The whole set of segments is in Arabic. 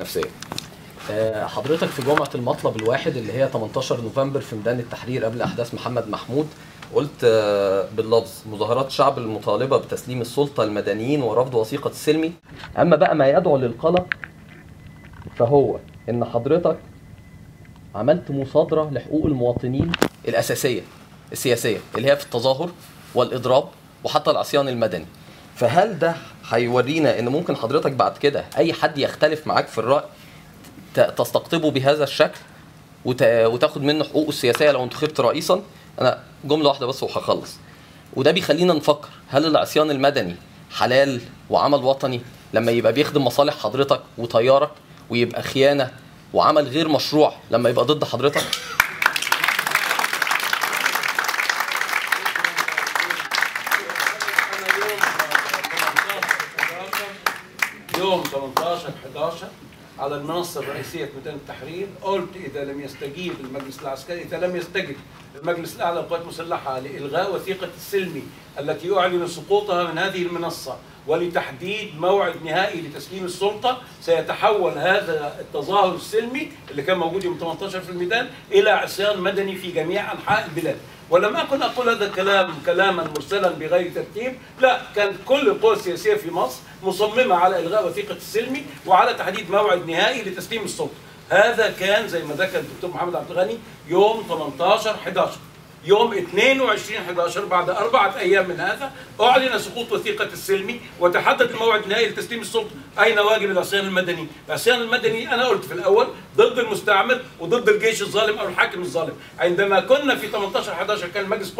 نفسية. حضرتك في جمعة المطلب الواحد اللي هي 18 نوفمبر في ميدان التحرير قبل أحداث محمد محمود قلت باللفظ مظاهرات شعب المطالبة بتسليم السلطة المدنيين ورفض وثيقة السلمي. أما بقى ما يدعو للقلق فهو إن حضرتك عملت مصادرة لحقوق المواطنين الأساسية السياسية اللي هي في التظاهر والإضراب وحتى العصيان المدني. فهل ده هيورينا ان ممكن حضرتك بعد كده اي حد يختلف معاك في الرأي تستقطبه بهذا الشكل وتاخد منه حقوقه السياسية لو انتخبت رئيسا؟ انا جملة واحدة بس وهخلص. وده بيخلينا نفكر هل العصيان المدني حلال وعمل وطني لما يبقى بيخدم مصالح حضرتك وتيارك، ويبقى خيانة وعمل غير مشروع لما يبقى ضد حضرتك؟ يوم 18/11 على المنصة الرئيسية في ميدان التحرير قلت إذا لم يستجيب المجلس العسكري، إذا لم يستجب المجلس الأعلى للقوات المسلحة لإلغاء وثيقة السلمي التي أعلن سقوطها من هذه المنصة ولتحديد موعد نهائي لتسليم السلطة، سيتحول هذا التظاهر السلمي اللي كان موجود يوم 18 في الميدان إلى عصيان مدني في جميع أنحاء البلاد. ولم أكن أقول هذا الكلام كلاما مرسلا بغير ترتيب، لا، كانت كل القوى السياسية في مصر مصممة على إلغاء وثيقة السلمي وعلى تحديد موعد نهائي لتسليم السلطة. هذا كان زي ما ذكر الدكتور محمد عبد الغني يوم 18/11. يوم 22/11 بعد 4 أيام من هذا أعلن سقوط وثيقة السلمي وتحدد الموعد النهائي لتسليم السلطة. أين واجب العصيان المدني؟ العصيان المدني أنا قلت في الأول ضد المستعمر وضد الجيش الظالم أو الحاكم الظالم. عندما كنا في 18/11 كان المجلس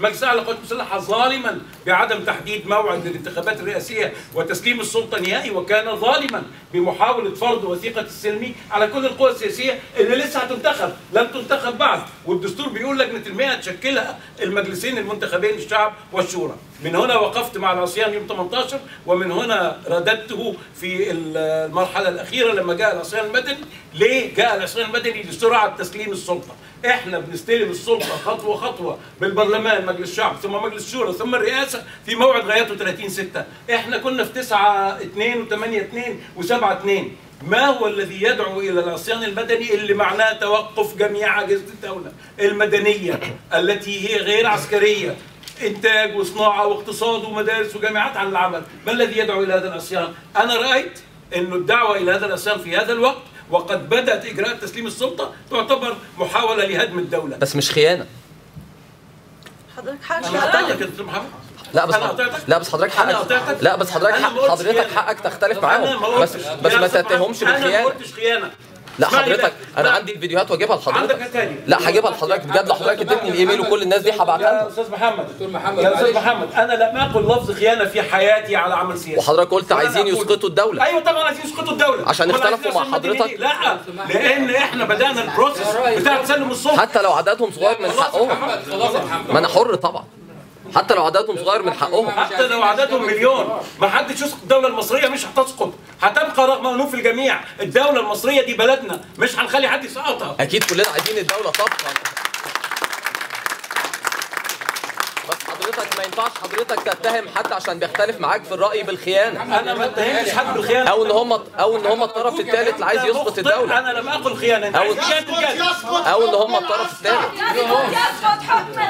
الأعلى للقوات المسلحة ظالما بعدم تحديد موعد للانتخابات الرئاسية وتسليم السلطة نهائي، وكان ظالما بمحاولة فرض وثيقة السلمي على كل القوى السياسية اللي لسه هتنتخب، لن تنتخب بعد، والدستور بيقول لجنة المئة تشكلها المجلسين المنتخبين الشعب والشورى. من هنا وقفت مع العصيان يوم 18، ومن هنا رددته في المرحلة الأخيرة لما جاء العصيان المدني. ليه جاء العصيان المدني؟ لسرعة تسليم السلطة. احنا بنستلم السلطة خطوة خطوة بالبرلمان، مجلس الشعب، ثم مجلس الشورى، ثم الرئاسة في موعد غايته 30/6. احنا كنا في 9/2 و8/2 و7/2. ما هو الذي يدعو إلى العصيان المدني اللي معناه توقف جميع أجهزة الدولة المدنية التي هي غير عسكرية، إنتاج وصناعة واقتصاد ومدارس وجامعات عن العمل؟ ما الذي يدعو إلى هذا العصيان؟ أنا رأيت أن الدعوة إلى هذا العصيان في هذا الوقت وقد بدأت إجراءات تسليم السلطة تعتبر محاولة لهدم الدولة. بس مش خيانة. حضرتك حاجة أنا يا دكتور محمد. لا بس حضرتك حقك. لا بس حضرتك حقك تختلف معاهم، بس ما تتهمش بالخيانة. أنا ما قلتش خيانة. لا حضرتك انا عندي الفيديوهات واجيبها لحضرتك. لا هجيبها لحضرتك بجد. لو حضرتك اديتني الايميل وكل الناس دي هبعتها لهم. يا استاذ محمد، يا استاذ محمد، انا لم اقل لفظ خيانه في حياتي على عمل سياسي. وحضرتك قلت عايزين يسقطوا الدوله. ايوه طبعا عايزين يسقطوا الدوله عشان اختلفوا مع حضرتك. لا، لان احنا بدانا البروسيس بتاع تسلم السلطه. حتى لو عددهم صغير من حقهم. ما انا حر طبعا. حتى لو عددهم صغير من حقهم. حتى لو عددهم مليون ما حدش يسقط الدوله المصريه، مش هتسقط، هتبقى رغم انوف الجميع. الدوله المصريه دي بلدنا، مش هنخلي حد يسقطها. اكيد كلنا عايزين الدوله تبقى. بس حضرتك ما ينفعش حضرتك تتهم حد عشان بيختلف معاك في الراي بالخيانه. انا ما اتهمتش حد بالخيانه، او ان هم الطرف الثالث اللي عايز يسقط الدوله. انا لم اقل خيانه. او ان هم الطرف الثالث. يسقط حكم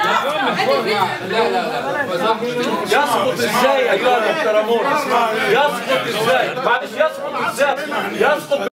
يسقط ازاي ايها المحترمون؟ يسقط ازاي؟ معلش، يسقط ازاي؟ يسقط